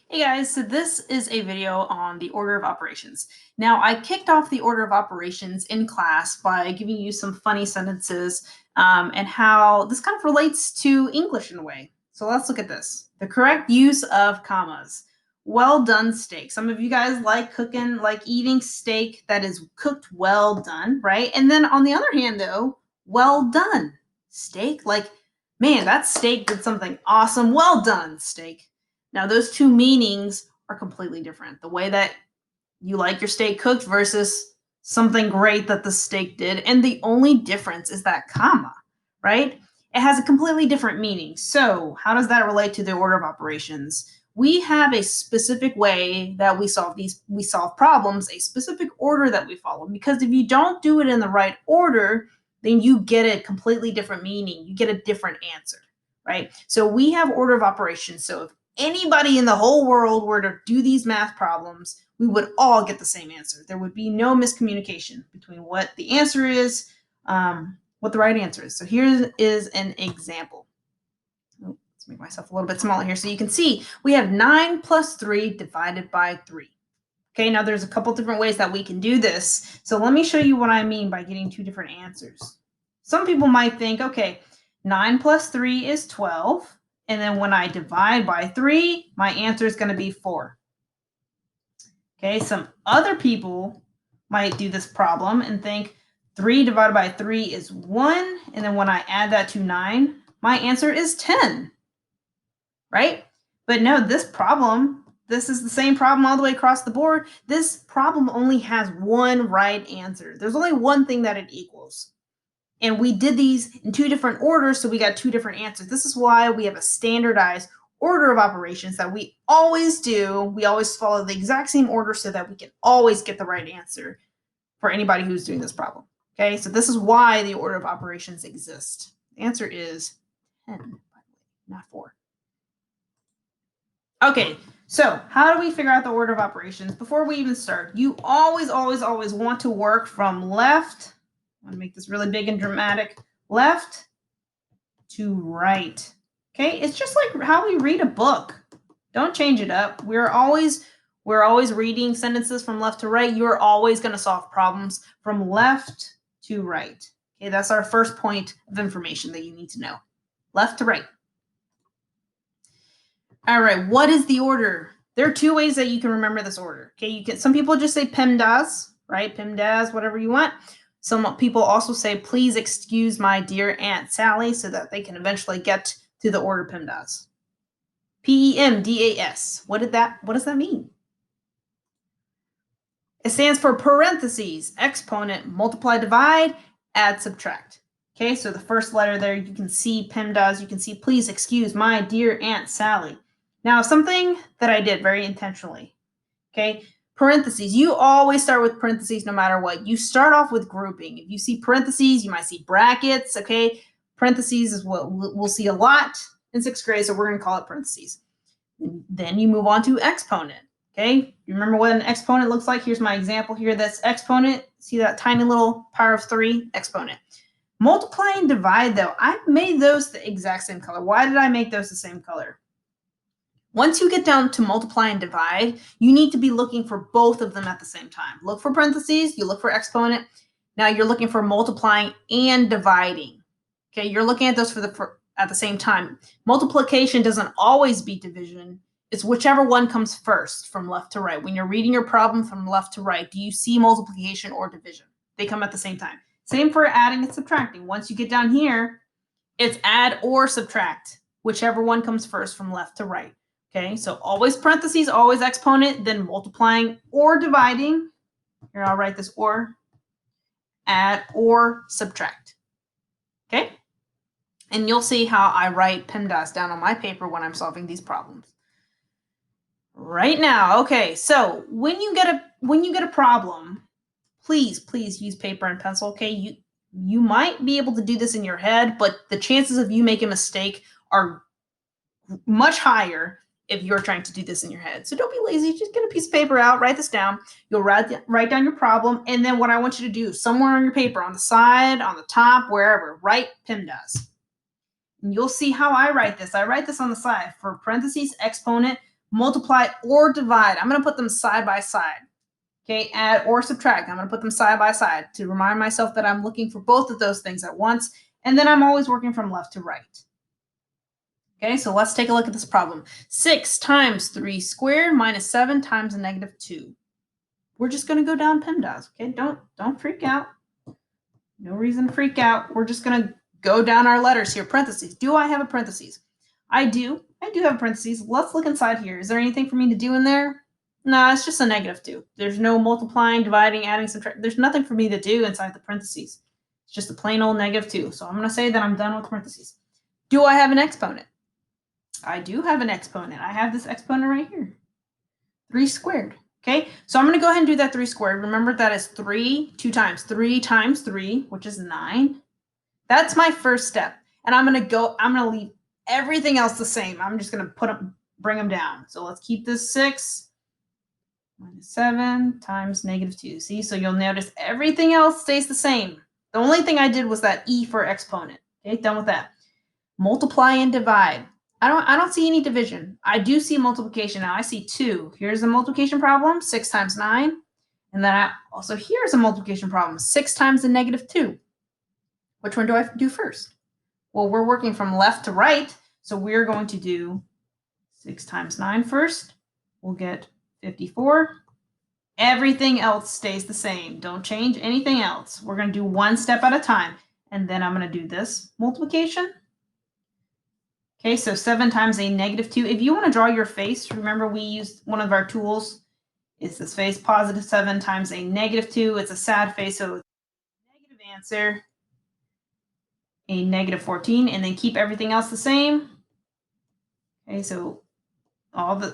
Hey guys, so this is a video on the order of operations. Now, I kicked off the order of operations in class by giving you some funny sentences and how this kind of relates to English in a way. So let's look at this. The correct use of commas. Well done steak. Some of you guys like cooking, like eating steak that is cooked well done, right? And then on the other hand, though, well done steak. Like, man, that steak did something awesome. Well done steak. Now, those two meanings are completely different. The way that you like your steak cooked versus something great that the steak did. And the only difference is that comma, right? It has a completely different meaning. So, how does that relate to the order of operations? We have a specific way that we solve problems, a specific order that we follow. Because if you don't do it in the right order, then you get a completely different meaning. You get a different answer, right? So we have order of operations. So if anybody in the whole world were to do these math problems, we would all get the same answer. There would be no miscommunication between what the answer is, what the right answer is. So here is an example. Let's make myself a little bit smaller here so you can see. We have 9 plus 3 divided by 3. Okay, now there's a couple different ways that we can do this. So let me show you what I mean by getting two different answers. Some people might think, okay, 9 plus 3 is 12. And then when I divide by 3, my answer is going to be 4. Okay, some other people might do this problem and think 3 divided by 3 is 1. And then when I add that to 9, my answer is 10. Right? But no, this is the same problem all the way across the board. This problem only has one right answer. There's only one thing that it equals. And we did these in two different orders, so we got two different answers. This is why we have a standardized order of operations that we always do. We always follow the exact same order so that we can always get the right answer for anybody who's doing this problem. Okay, so this is why the order of operations exists. The answer is 10, by the way, not 4. Okay, so how do we figure out the order of operations? Before we even start, you always want to work from left. I'm gonna make this really big and dramatic. Left to right. Okay, it's just like how we read a book. Don't change it up. We're always reading sentences from left to right. You're always going to solve problems from left to right. Okay, that's our first point of information that you need to know. Left to right. All right, what is the order? There are two ways that you can remember this order. Okay, some people just say PEMDAS, right? PEMDAS, whatever you want. Some people also say, please excuse my dear Aunt Sally, so that they can eventually get to the order PEMDAS. PEMDAS. What does that mean? It stands for parentheses, exponent, multiply, divide, add, subtract. Okay, so the first letter there, you can see PEMDAS, you can see, please excuse my dear Aunt Sally. Now, something that I did very intentionally, okay, parentheses. You always start with parentheses no matter what. You start off with grouping. If you see parentheses, you might see brackets, okay? Parentheses is what we'll see a lot in 6th grade, so we're going to call it parentheses. And then you move on to exponent, okay? You remember what an exponent looks like? Here's my example here. That's exponent. See that tiny little power of 3? Exponent. Multiply and divide, though, I made those the exact same color. Why did I make those the same color? Once you get down to multiply and divide, you need to be looking for both of them at the same time. Look for parentheses, you look for exponent. Now you're looking for multiplying and dividing. Okay, you're looking at those at the same time. Multiplication doesn't always be division. It's whichever one comes first from left to right. When you're reading your problem from left to right, do you see multiplication or division? They come at the same time. Same for adding and subtracting. Once you get down here, it's add or subtract, whichever one comes first from left to right. Okay, so always parentheses, always exponent, then multiplying or dividing. Here, I'll write this or. Add or subtract. Okay? And you'll see how I write PEMDAS down on my paper when I'm solving these problems. Right now, okay, so when you get a problem, please use paper and pencil, okay? You might be able to do this in your head, but the chances of you making a mistake are much higher if you're trying to do this in your head. So don't be lazy. Just get a piece of paper out, write this down. You'll write down your problem, and then what I want you to do, somewhere on your paper, on the side, on the top, wherever, write PEMDAS. And you'll see how I write this. I write this on the side for parentheses, exponent, multiply or divide. I'm going to put them side by side. Okay, add or subtract. I'm going to put them side by side to remind myself that I'm looking for both of those things at once. And then I'm always working from left to right. Okay, so let's take a look at this problem. 6 times 3 squared minus 7 times a negative 2. We're just going to go down PEMDAS. Okay, don't freak out. No reason to freak out. We're just going to go down our letters here. Parentheses. Do I have a parentheses? I do. I do have parentheses. Let's look inside here. Is there anything for me to do in there? No, it's just a negative 2. There's no multiplying, dividing, adding, subtracting. There's nothing for me to do inside the parentheses. It's just a plain old negative 2. So I'm going to say that I'm done with parentheses. Do I have an exponent? I do have an exponent. I have this exponent right here. 3 squared. Okay, so I'm going to go ahead and do that 3 squared. Remember that is 3, 2 times. 3 times 3, which is 9. That's my first step. And I'm going to leave everything else the same. I'm just going to bring them down. So let's keep this 6 minus 7 times negative 2. See, so you'll notice everything else stays the same. The only thing I did was that E for exponent. Okay, done with that. Multiply and divide. I don't see any division. I do see multiplication now. I see 2. Here's a multiplication problem, 6 times 9. And then here's a multiplication problem, 6 times the negative 2. Which one do I do first? Well, we're working from left to right, so we're going to do 6 times 9 first. We'll get 54. Everything else stays the same. Don't change anything else. We're going to do one step at a time. And then I'm going to do this multiplication. Okay, so 7 times a negative 2. If you want to draw your face, remember we used one of our tools. It's this face, positive 7 times a negative 2. It's a sad face, so it's a negative answer, a negative 14, and then keep everything else the same. Okay, so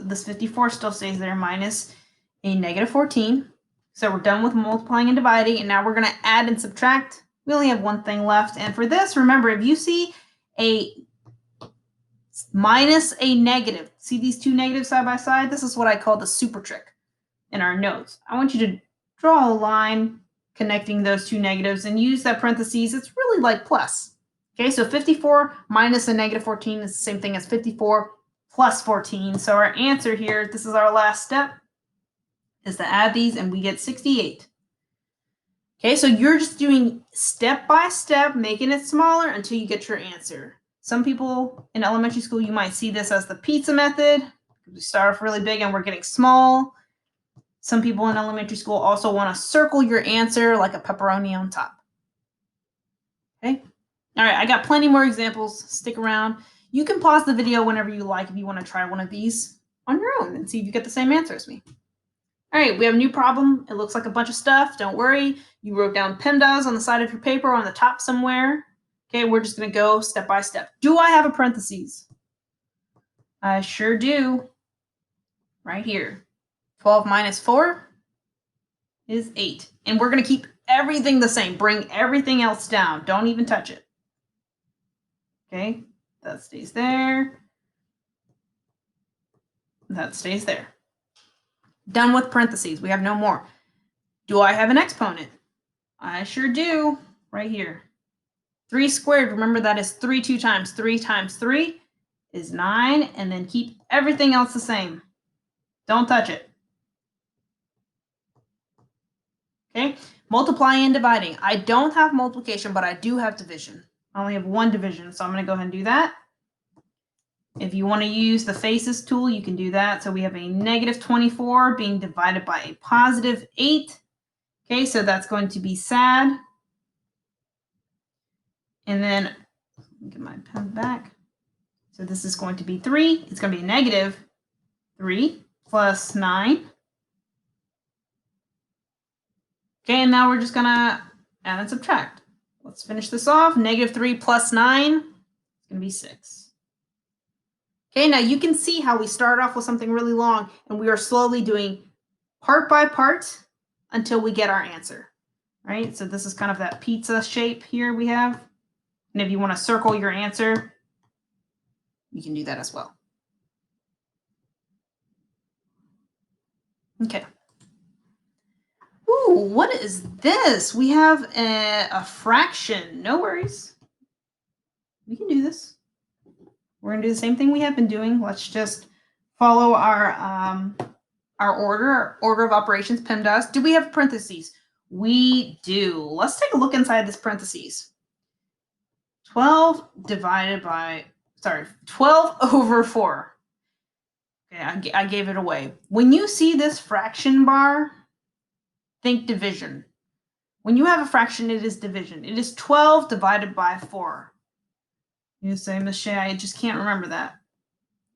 this 54 still stays there, minus a negative 14. So we're done with multiplying and dividing, and now we're going to add and subtract. We only have one thing left, and for this, remember, if you see a minus a negative. See these two negatives side by side? This is what I call the super trick in our notes. I want you to draw a line connecting those two negatives and use that parentheses. It's really like plus. Okay, so 54 minus a negative 14 is the same thing as 54 plus 14. So our answer here, this is our last step, is to add these and we get 68. Okay, so you're just doing step by step, making it smaller until you get your answer. Some people in elementary school, you might see this as the pizza method. We start off really big and we're getting small. Some people in elementary school also want to circle your answer like a pepperoni on top. Okay. All right, I got plenty more examples. Stick around. You can pause the video whenever you like if you want to try one of these on your own and see if you get the same answer as me. All right, we have a new problem. It looks like a bunch of stuff. Don't worry. You wrote down PEMDAS on the side of your paper or on the top somewhere. Okay, we're just going to go step by step. Do I have a parentheses? I sure do. Right here. 12 minus 4 is 8. And we're going to keep everything the same. Bring everything else down. Don't even touch it. Okay, that stays there. That stays there. Done with parentheses. We have no more. Do I have an exponent? I sure do. Right here. 3 squared, remember that is 3 2 times. 3 times 3 is 9, and then keep everything else the same. Don't touch it. Okay, multiplying and dividing. I don't have multiplication, but I do have division. I only have one division, so I'm going to go ahead and do that. If you want to use the faces tool, you can do that. So we have a negative 24 being divided by a positive 8. Okay, so that's going to be sad. And then, let me get my pen back. So this is going to be 3. It's going to be a negative 3 plus 9. Okay, and now we're just going to add and subtract. Let's finish this off. Negative 3 plus 9 is going to be 6. Okay, now you can see how we start off with something really long, and we are slowly doing part by part until we get our answer. Right? So this is kind of that pizza shape here we have. And if you want to circle your answer, you can do that as well. Okay. Ooh, what is this? We have a fraction. No worries. We can do this. We're going to do the same thing we have been doing. Let's just follow our order of operations PEMDAS. Do we have parentheses? We do. Let's take a look inside this parentheses. 12 over 4. Okay, I gave it away. When you see this fraction bar, think division. When you have a fraction, it is division. It is 12 divided by 4. You say, Miss Shea, I just can't remember that.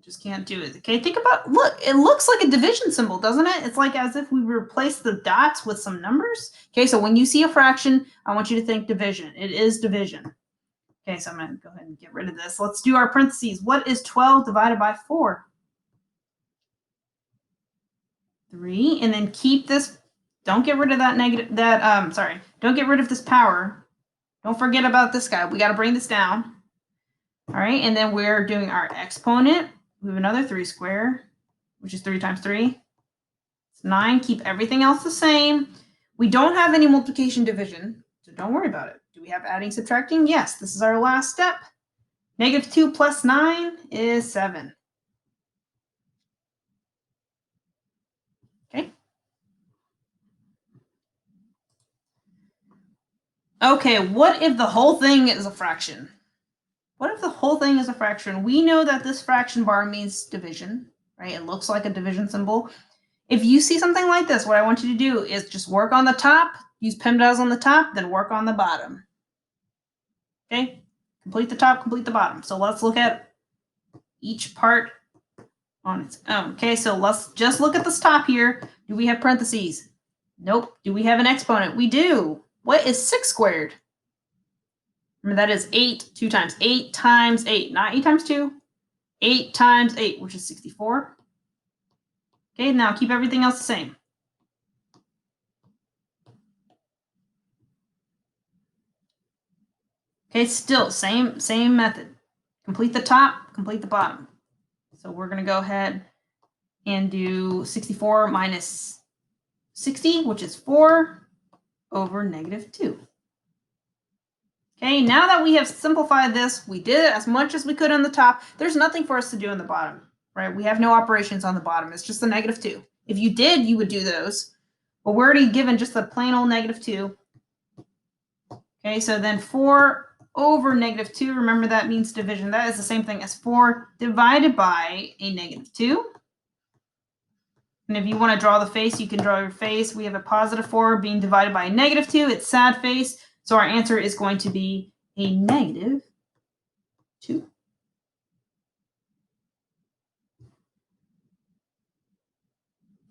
Just can't do it. Okay, think about, look, it looks like a division symbol, doesn't it? It's like as if we replace the dots with some numbers. Okay, so when you see a fraction, I want you to think division. It is division. Okay, so I'm going to go ahead and get rid of this. Let's do our parentheses. What is 12 divided by 4? 3. And then keep this. Don't get rid of that don't get rid of this power. Don't forget about this guy. We got to bring this down. All right, and then we're doing our exponent. We have another 3 squared, which is 3 times 3. It's 9. Keep everything else the same. We don't have any multiplication division, so don't worry about it. Do we have adding, subtracting? Yes, this is our last step. -2 plus 9 is 7. Okay. Okay, what if the whole thing is a fraction? What if the whole thing is a fraction? We know that this fraction bar means division, right? It looks like a division symbol. If you see something like this, what I want you to do is just work on the top, use PEMDAS on the top, then work on the bottom. Okay? Complete the top, complete the bottom. So let's look at each part on its own. Okay, so let's just look at this top here. Do we have parentheses? Nope. Do we have an exponent? We do. What is 6 squared? Remember, that is 8, 2 times 8 times 8, not 8 times 2. 8 times 8, which is 64. Okay, now keep everything else the same. Okay, still same method. Complete the top, complete the bottom. So we're going to go ahead and do 64 minus 60, which is 4 over -2. Okay, now that we have simplified this, we did as much as we could on the top. There's nothing for us to do on the bottom, right? We have no operations on the bottom. It's just the -2. If you did, you would do those. But we're already given just a plain old -2. Okay, so then 4 over -2, remember that means division. That is the same thing as 4 divided by a -2. And if you want to draw the face, you can draw your face. We have a +4 being divided by a -2. It's sad face. So our answer is going to be a -2.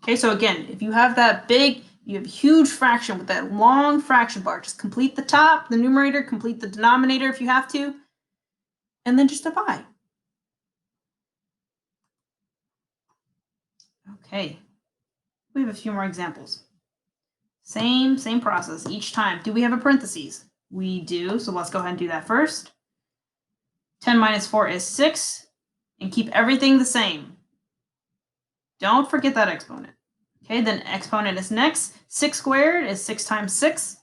Okay, so again, if you have you have a huge fraction with that long fraction bar, just complete the top, the numerator, complete the denominator if you have to, and then just divide. Okay, we have a few more examples. Same process each time. Do we have a parentheses? We do, so let's go ahead and do that first. 10 minus 4 is 6, and keep everything the same. Don't forget that exponent. Okay, then exponent is next. 6 squared is 6 times 6,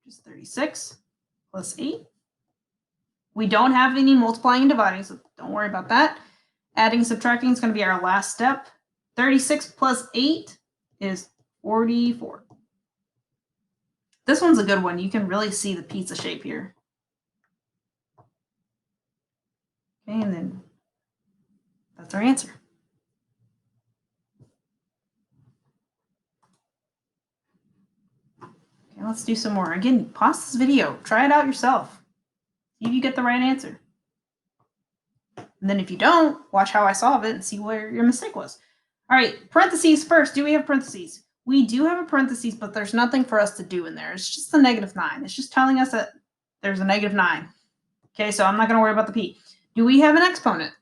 which is 36, plus 8. We don't have any multiplying and dividing, so don't worry about that. Adding and subtracting is going to be our last step. 36 plus 8 is 44. This one's a good one. You can really see the pizza shape here. Okay, and then that's our answer. Okay, let's do some more. Again, pause this video. Try it out yourself. See if you get the right answer. And then if you don't, watch how I solve it and see where your mistake was. All right, parentheses first. Do we have parentheses? We do have a parentheses, but there's nothing for us to do in there. It's just the -9. It's just telling us that there's a -9. Okay, so I'm not going to worry about the P. Do we have an exponent?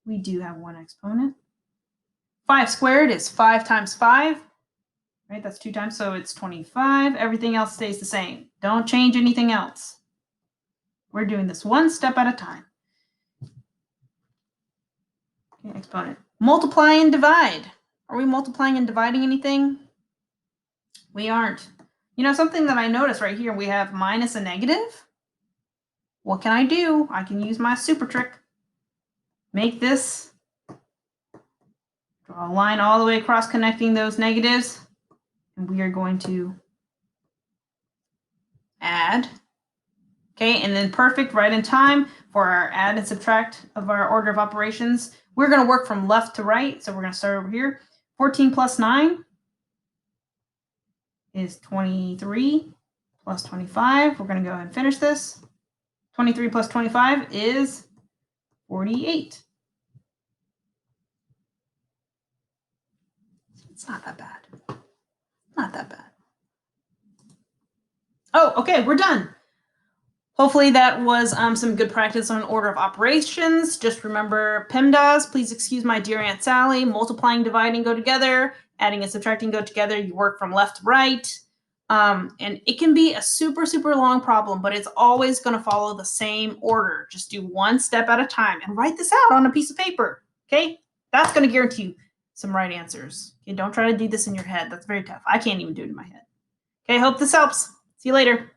We do have one exponent. 5 squared is 5 times 5. Right, that's 2 times, so it's 25. Everything else stays the same. Don't change anything else. We're doing this one step at a time. Okay, exponent. Multiply and divide. Are we multiplying and dividing anything? We aren't. You know, something that I noticed right here, we have minus a negative. What can I do? I can use my super trick. Make this Draw a line all the way across connecting those negatives. And we are going to add. Okay, and then perfect, right in time for our add and subtract of our order of operations. We're going to work from left to right. So we're going to start over here. 14 plus 9 is 23 plus 25. We're going to go ahead and finish this. 23 plus 25 is 48. It's not that bad. Not that bad. Oh, okay, we're done. Hopefully that was some good practice on order of operations. Just remember PEMDAS, please excuse my dear Aunt Sally, multiplying, dividing go together, adding and subtracting go together. You work from left to right. And it can be a super, super long problem, but it's always going to follow the same order. Just do one step at a time and write this out on a piece of paper, okay? That's going to guarantee you some right answers. Okay, don't try to do this in your head. That's very tough. I can't even do it in my head. Okay, hope this helps. See you later.